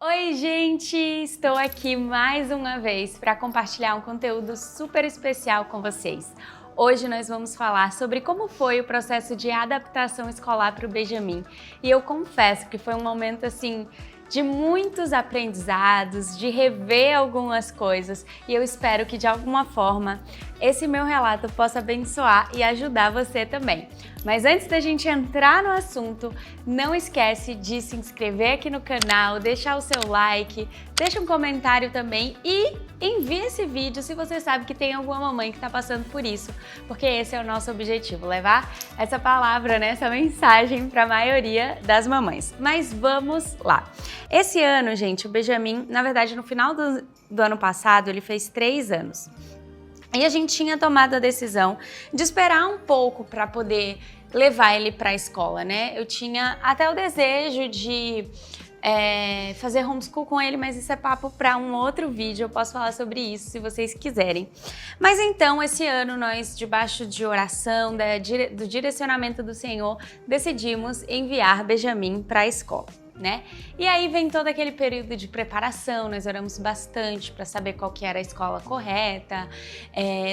Oi, gente! Estou aqui mais uma vez para compartilhar um conteúdo super especial com vocês. Hoje nós vamos falar sobre como foi o processo de adaptação escolar para o Benjamin. E eu confesso que foi um momento assim de muitos aprendizados, de rever algumas coisas, e eu espero que de alguma forma esse meu relato possa abençoar e ajudar você também. Mas antes da gente entrar no assunto, não esquece de se inscrever aqui no canal, deixar o seu like, deixa um comentário também e envie esse vídeo se você sabe que tem alguma mamãe que está passando por isso, porque esse é o nosso objetivo, levar essa palavra, né, essa mensagem para a maioria das mamães. Mas vamos lá! Esse ano, gente, o Benjamin, na verdade, no final do ano passado, ele fez 3 anos. E a gente tinha tomado a decisão de esperar um pouco para poder levar ele para a escola, né? Eu tinha até o desejo de fazer homeschool com ele, mas isso é papo para um outro vídeo, eu posso falar sobre isso se vocês quiserem. Mas então, esse ano, nós, debaixo de oração, do direcionamento do Senhor, decidimos enviar Benjamin para a escola, né? E aí vem todo aquele período de preparação, nós oramos bastante para saber qual que era a escola correta,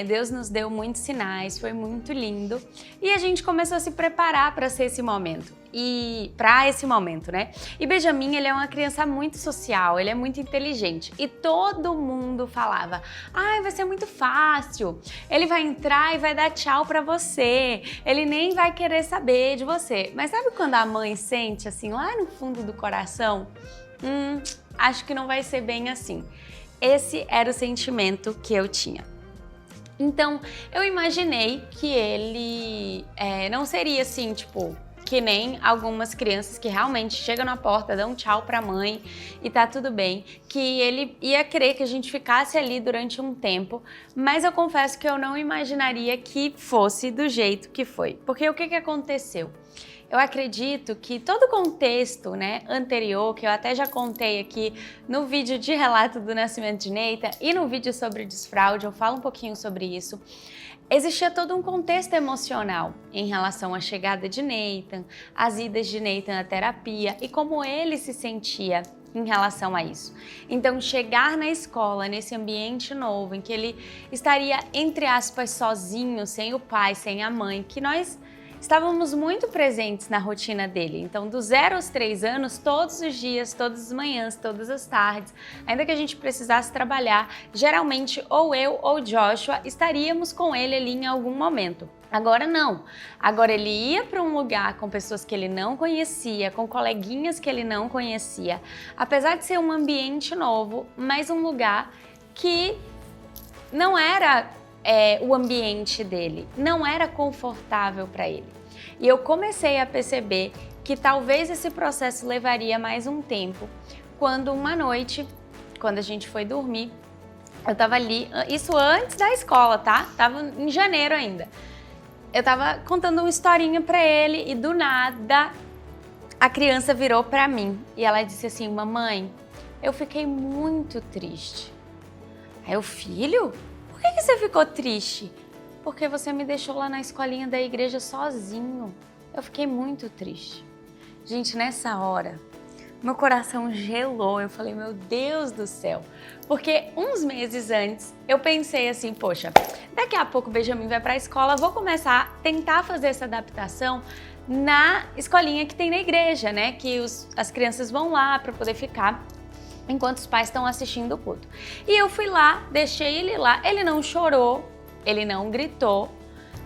Deus nos deu muitos sinais, foi muito lindo, e a gente começou a se preparar para ser esse momento. Né? E Benjamin, ele é uma criança muito social, ele é muito inteligente e todo mundo falava: ai, vai ser muito fácil, ele vai entrar e vai dar tchau pra você, ele nem vai querer saber de você. Mas sabe quando a mãe sente assim, lá no fundo do coração, acho que não vai ser bem assim. Esse era o sentimento que eu tinha. Então, eu imaginei que ele não seria assim, tipo, que nem algumas crianças que realmente chegam na porta, dão tchau pra mãe e tá tudo bem, que ele ia querer que a gente ficasse ali durante um tempo, mas eu confesso que eu não imaginaria que fosse do jeito que foi. Porque o que aconteceu? Eu acredito que todo o contexto, né, anterior, que eu até já contei aqui no vídeo de relato do nascimento de Nathan e no vídeo sobre desfraude, eu falo um pouquinho sobre isso, existia todo um contexto emocional em relação à chegada de Nathan, as idas de Nathan à terapia e como ele se sentia em relação a isso. Então, chegar na escola, nesse ambiente novo, em que ele estaria, entre aspas, sozinho, sem o pai, sem a mãe, que nós estávamos muito presentes na rotina dele. Então, dos 0 aos 3 anos, todos os dias, todas as manhãs, todas as tardes, ainda que a gente precisasse trabalhar, geralmente ou eu ou Joshua estaríamos com ele ali em algum momento. Agora não. Agora ele ia para um lugar com pessoas que ele não conhecia, com coleguinhas que ele não conhecia, apesar de ser um ambiente novo, mas um lugar que não era o ambiente dele, não era confortável para ele. E eu comecei a perceber que talvez esse processo levaria mais um tempo, quando uma noite, quando a gente foi dormir, eu tava ali, isso antes da escola, tá? Tava em janeiro ainda. Eu tava contando uma historinha para ele e do nada a criança virou para mim e ela disse assim: mamãe, eu fiquei muito triste. Aí eu, filho? Por que você ficou triste? Porque você me deixou lá na escolinha da igreja sozinho. Eu fiquei muito triste. Gente, nessa hora, meu coração gelou. Eu falei, meu Deus do céu. Porque uns meses antes, eu pensei assim, poxa, daqui a pouco o Benjamin vai para a escola, vou começar a tentar fazer essa adaptação na escolinha que tem na igreja, né? Que as crianças vão lá para poder ficar enquanto os pais estão assistindo o culto. E eu fui lá, deixei ele lá, ele não chorou, ele não gritou,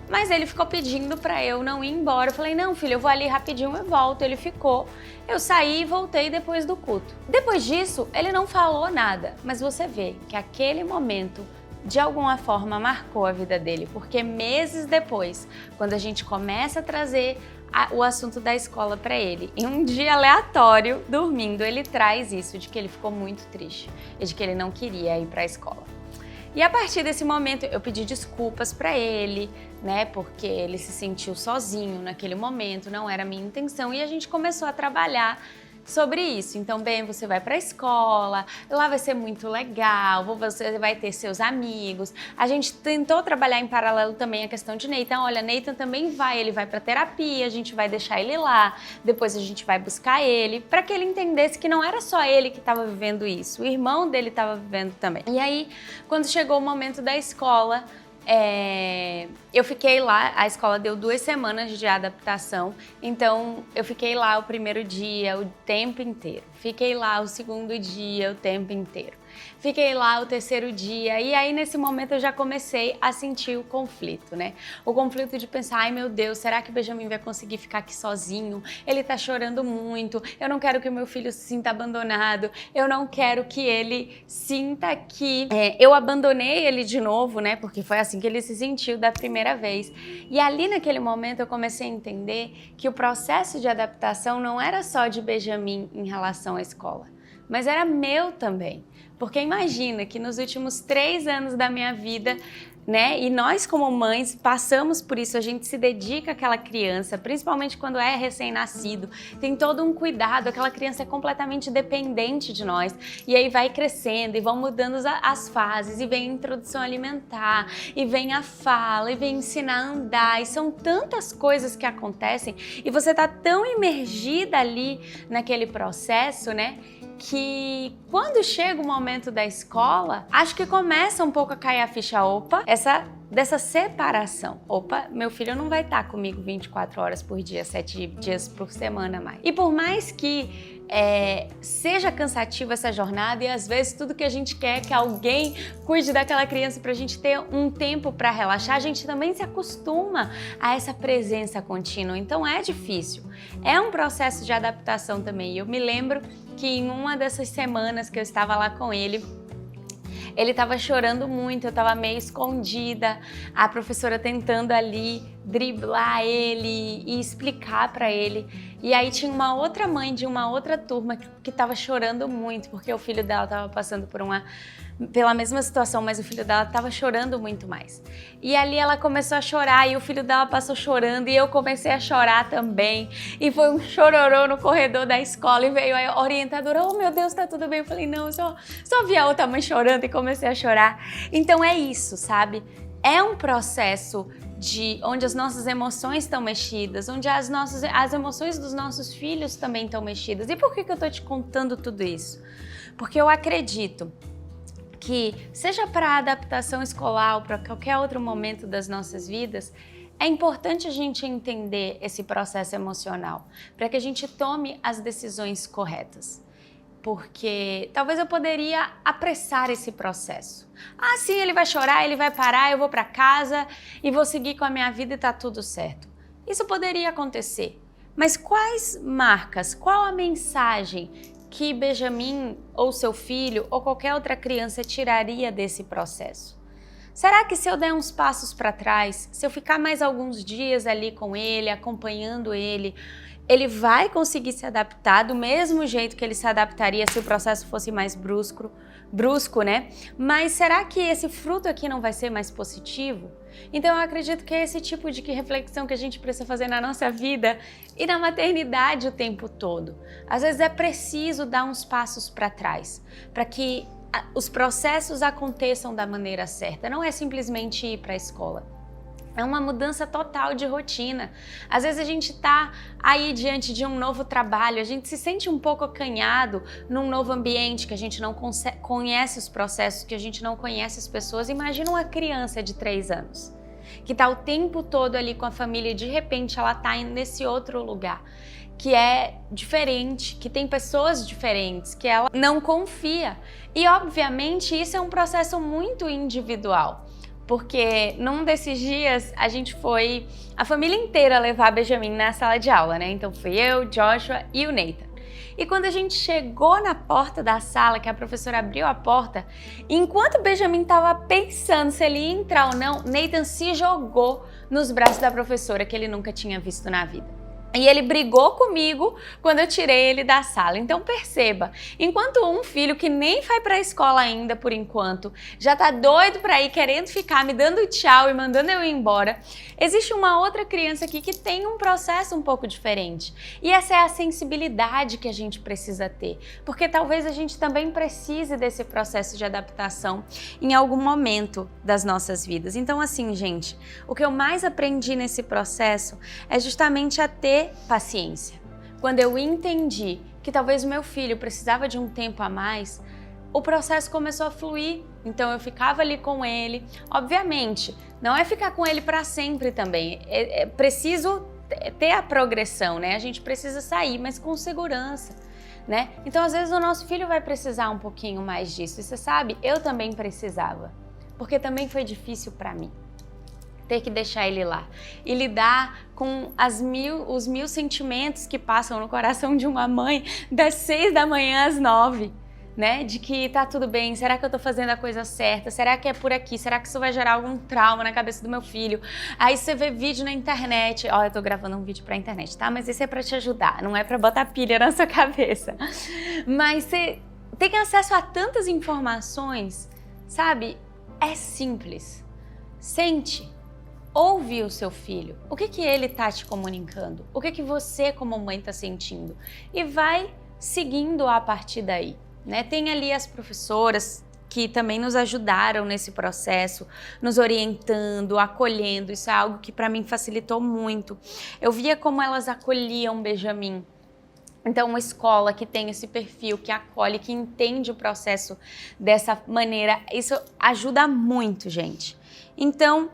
mas ele ficou pedindo para eu não ir embora. Eu falei, não, filho, eu vou ali rapidinho e volto. Ele ficou, eu saí e voltei depois do culto. Depois disso, ele não falou nada, mas você vê que aquele momento, de alguma forma, marcou a vida dele, porque meses depois, quando a gente começa a trazer o assunto da escola para ele, em um dia aleatório, dormindo, ele traz isso, de que ele ficou muito triste e de que ele não queria ir para a escola. E a partir desse momento eu pedi desculpas para ele, né, porque ele se sentiu sozinho naquele momento, não era a minha intenção, e a gente começou a trabalhar sobre isso. Então, bem, você vai para a escola, lá vai ser muito legal, você vai ter seus amigos. A gente tentou trabalhar em paralelo também a questão de Nathan. Olha, Nathan também ele vai para terapia, a gente vai deixar ele lá, depois a gente vai buscar ele, para que ele entendesse que não era só ele que estava vivendo isso, o irmão dele estava vivendo também. E aí, quando chegou o momento da escola, eu fiquei lá, a escola deu 2 semanas de adaptação, então eu fiquei lá o primeiro dia, o tempo inteiro. Fiquei lá o segundo dia, o tempo inteiro. Fiquei lá o terceiro dia e aí nesse momento eu já comecei a sentir o conflito, né? O conflito de pensar, ai meu Deus, será que o Benjamin vai conseguir ficar aqui sozinho? Ele tá chorando muito, eu não quero que o meu filho se sinta abandonado, eu não quero que ele sinta que eu abandonei ele de novo, né? Porque foi assim que ele se sentiu da primeira vez. E ali naquele momento eu comecei a entender que o processo de adaptação não era só de Benjamin em relação à escola, mas era meu também. Porque imagina que nos últimos 3 anos da minha vida, né, e nós como mães passamos por isso, a gente se dedica àquela criança, principalmente quando é recém-nascido, tem todo um cuidado, aquela criança é completamente dependente de nós, e aí vai crescendo e vão mudando as fases, e vem a introdução alimentar, e vem a fala, e vem ensinar a andar, e são tantas coisas que acontecem, e você tá tão imergida ali naquele processo, né, que quando chega o momento da escola, acho que começa um pouco a cair a ficha, dessa separação. Opa, meu filho não vai estar comigo 24 horas por dia, 7 dias por semana mais. E por mais que seja cansativa essa jornada e às vezes tudo que a gente quer é que alguém cuide daquela criança pra gente ter um tempo pra relaxar, a gente também se acostuma a essa presença contínua, então é difícil. É um processo de adaptação também. Eu me lembro que em uma dessas semanas que eu estava lá com ele estava chorando muito, eu estava meio escondida, a professora tentando ali driblar ele e explicar para ele. E aí tinha uma outra mãe de uma outra turma que estava chorando muito, porque o filho dela estava passando pela mesma situação, mas o filho dela estava chorando muito mais. E ali ela começou a chorar e o filho dela passou chorando e eu comecei a chorar também. E foi um chororô no corredor da escola e veio a orientadora, oh meu Deus, tá tudo bem? Eu falei, não, eu só vi a outra mãe chorando e comecei a chorar. Então é isso, sabe? É um processo onde as nossas emoções estão mexidas, onde as emoções dos nossos filhos também estão mexidas. E por que eu tô te contando tudo isso? Porque eu acredito que, seja para a adaptação escolar ou para qualquer outro momento das nossas vidas, é importante a gente entender esse processo emocional, para que a gente tome as decisões corretas. Porque talvez eu poderia apressar esse processo. Ah, sim, ele vai chorar, ele vai parar, eu vou para casa e vou seguir com a minha vida e tá tudo certo. Isso poderia acontecer. Mas quais marcas, qual a mensagem que Benjamin ou seu filho ou qualquer outra criança tiraria desse processo? Será que se eu der uns passos para trás, se eu ficar mais alguns dias ali com ele, acompanhando ele vai conseguir se adaptar do mesmo jeito que ele se adaptaria se o processo fosse mais brusco, né? Mas será que esse fruto aqui não vai ser mais positivo? Então eu acredito que é esse tipo de reflexão que a gente precisa fazer na nossa vida e na maternidade o tempo todo. Às vezes é preciso dar uns passos para trás, para que os processos aconteçam da maneira certa. Não é simplesmente ir para a escola. É uma mudança total de rotina. Às vezes a gente está aí diante de um novo trabalho, a gente se sente um pouco acanhado num novo ambiente, que a gente não conhece os processos, que a gente não conhece as pessoas. Imagina uma criança de 3 anos, que está o tempo todo ali com a família e de repente ela está nesse outro lugar, que é diferente, que tem pessoas diferentes, que ela não confia. E obviamente isso é um processo muito individual. Porque num desses dias a gente foi a família inteira levar Benjamin na sala de aula, né? Então fui eu, Joshua e o Nathan. E quando a gente chegou na porta da sala, que a professora abriu a porta, enquanto Benjamin estava pensando se ele ia entrar ou não, Nathan se jogou nos braços da professora, que ele nunca tinha visto na vida. E ele brigou comigo quando eu tirei ele da sala. Então perceba, enquanto um filho que nem vai para a escola ainda por enquanto, já tá doido para ir, querendo ficar, me dando tchau e mandando eu ir embora, existe uma outra criança aqui que tem um processo um pouco diferente. E essa é a sensibilidade que a gente precisa ter, porque talvez a gente também precise desse processo de adaptação em algum momento das nossas vidas. Então assim, gente, o que eu mais aprendi nesse processo é justamente a ter paciência. Quando eu entendi que talvez o meu filho precisava de um tempo a mais, o processo começou a fluir. Então eu ficava ali com ele. Obviamente, não é ficar com ele para sempre também. É preciso ter a progressão, né? A gente precisa sair, mas com segurança, né? Então às vezes o nosso filho vai precisar um pouquinho mais disso. E você sabe, eu também precisava, porque também foi difícil para mim ter que deixar ele lá e lidar com os mil sentimentos que passam no coração de uma mãe das 6 da manhã às 9, né? De que tá tudo bem, será que eu tô fazendo a coisa certa? Será que é por aqui? Será que isso vai gerar algum trauma na cabeça do meu filho? Aí você vê vídeo na internet, ó, eu tô gravando um vídeo pra internet, tá? Mas isso é pra te ajudar, não é pra botar pilha na sua cabeça. Mas você tem acesso a tantas informações, sabe? É simples. Sente. Ouve o seu filho, o que ele está te comunicando, o que você como mãe está sentindo e vai seguindo a partir daí, né? Tem ali as professoras que também nos ajudaram nesse processo, nos orientando, acolhendo, isso é algo que para mim facilitou muito. Eu via como elas acolhiam Benjamin. Então, uma escola que tem esse perfil, que acolhe, que entende o processo dessa maneira, isso ajuda muito, gente. Então,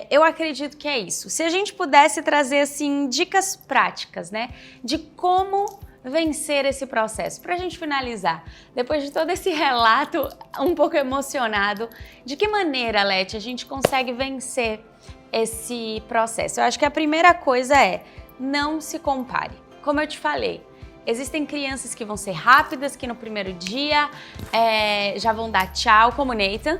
eu acredito que é isso. Se a gente pudesse trazer assim dicas práticas, né, de como vencer esse processo, para a gente finalizar, depois de todo esse relato um pouco emocionado, de que maneira, Leti, a gente consegue vencer esse processo? Eu acho que a primeira coisa é não se compare. Como eu te falei, existem crianças que vão ser rápidas, que no primeiro dia já vão dar tchau, como Nathan.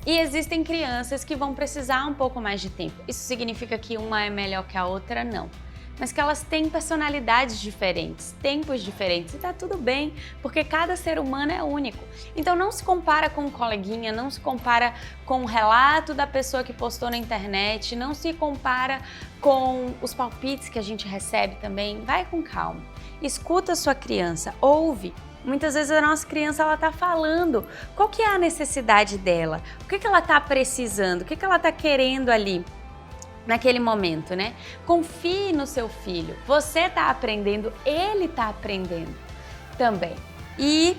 E existem crianças que vão precisar um pouco mais de tempo. Isso significa que uma é melhor que a outra? Não. Mas que elas têm personalidades diferentes, tempos diferentes, e tá tudo bem, porque cada ser humano é único. Então não se compara com um coleguinha, não se compara com o relato da pessoa que postou na internet, não se compara com os palpites que a gente recebe também. Vai com calma. Escuta a sua criança, ouve. Muitas vezes a nossa criança ela tá falando qual que é a necessidade dela, o que ela tá precisando, o que ela tá querendo ali naquele momento, né? Confie no seu filho, você tá aprendendo, ele tá aprendendo também. E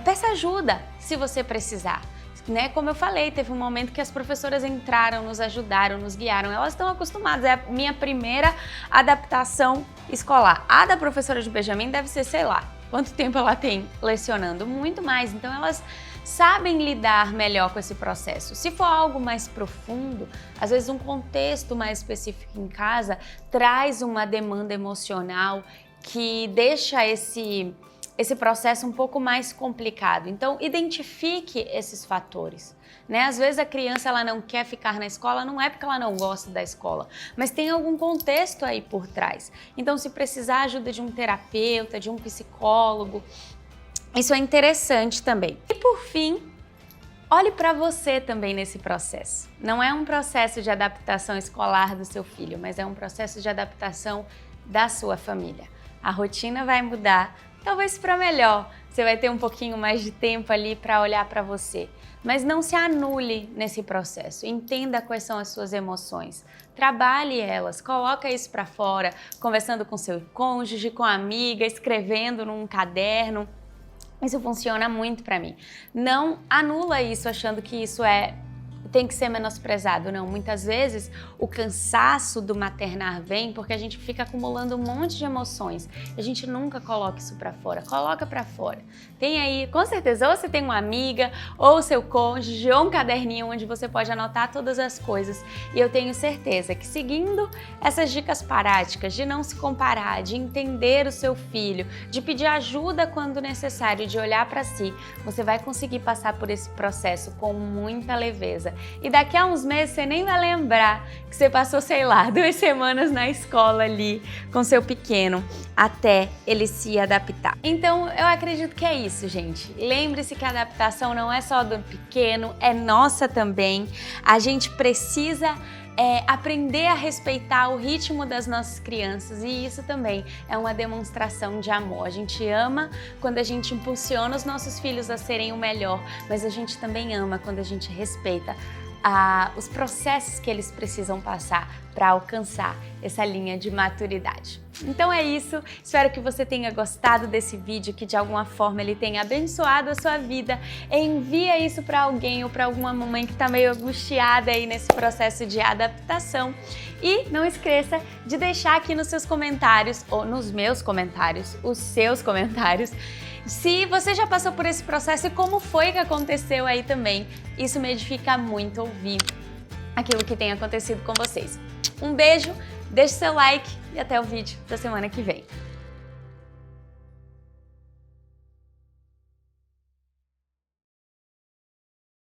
peça ajuda se você precisar. Né? Como eu falei, teve um momento que as professoras entraram, nos ajudaram, nos guiaram, elas estão acostumadas, é a minha primeira adaptação escolar. A da professora de Benjamin deve ser, sei lá, quanto tempo ela tem lecionando? Muito mais, então elas sabem lidar melhor com esse processo. Se for algo mais profundo, às vezes um contexto mais específico em casa traz uma demanda emocional que deixa esse processo um pouco mais complicado. Então, identifique esses fatores, né? Às vezes a criança ela não quer ficar na escola, não é porque ela não gosta da escola, mas tem algum contexto aí por trás. Então, se precisar ajuda de um terapeuta, de um psicólogo, isso é interessante também. E por fim, olhe para você também nesse processo. Não é um processo de adaptação escolar do seu filho, mas é um processo de adaptação da sua família. A rotina vai mudar, talvez para melhor. Você vai ter um pouquinho mais de tempo ali para olhar para você. Mas não se anule nesse processo. Entenda quais são as suas emoções. Trabalhe elas, coloca isso para fora, conversando com seu cônjuge, com a amiga, escrevendo num caderno. Isso funciona muito para mim. Não anula isso achando que isso tem que ser menosprezado, não. Muitas vezes o cansaço do maternar vem porque a gente fica acumulando um monte de emoções. A gente nunca coloca isso pra fora. Coloca pra fora. Tem aí, com certeza, ou você tem uma amiga, ou seu cônjuge, ou um caderninho onde você pode anotar todas as coisas. E eu tenho certeza que seguindo essas dicas práticas, de não se comparar, de entender o seu filho, de pedir ajuda quando necessário, de olhar pra si, você vai conseguir passar por esse processo com muita leveza e daqui a uns meses você nem vai lembrar que você passou, sei lá, 2 semanas na escola ali com seu pequeno até ele se adaptar. Então eu acredito que é isso, gente. Lembre-se que a adaptação não é só do pequeno, é nossa também. A gente precisa aprender a respeitar o ritmo das nossas crianças, e isso também é uma demonstração de amor. A gente ama quando a gente impulsiona os nossos filhos a serem o melhor, mas a gente também ama quando a gente respeita os processos que eles precisam passar para alcançar essa linha de maturidade. Então é isso, espero que você tenha gostado desse vídeo, que de alguma forma ele tenha abençoado a sua vida. Envia isso para alguém ou para alguma mamãe que está meio angustiada aí nesse processo de adaptação. E não esqueça de deixar aqui nos seus comentários, ou nos meus comentários, os seus comentários, se você já passou por esse processo e como foi que aconteceu aí também. Isso me edifica muito ouvir aquilo que tem acontecido com vocês. Um beijo, deixe seu like e até o vídeo da semana que vem.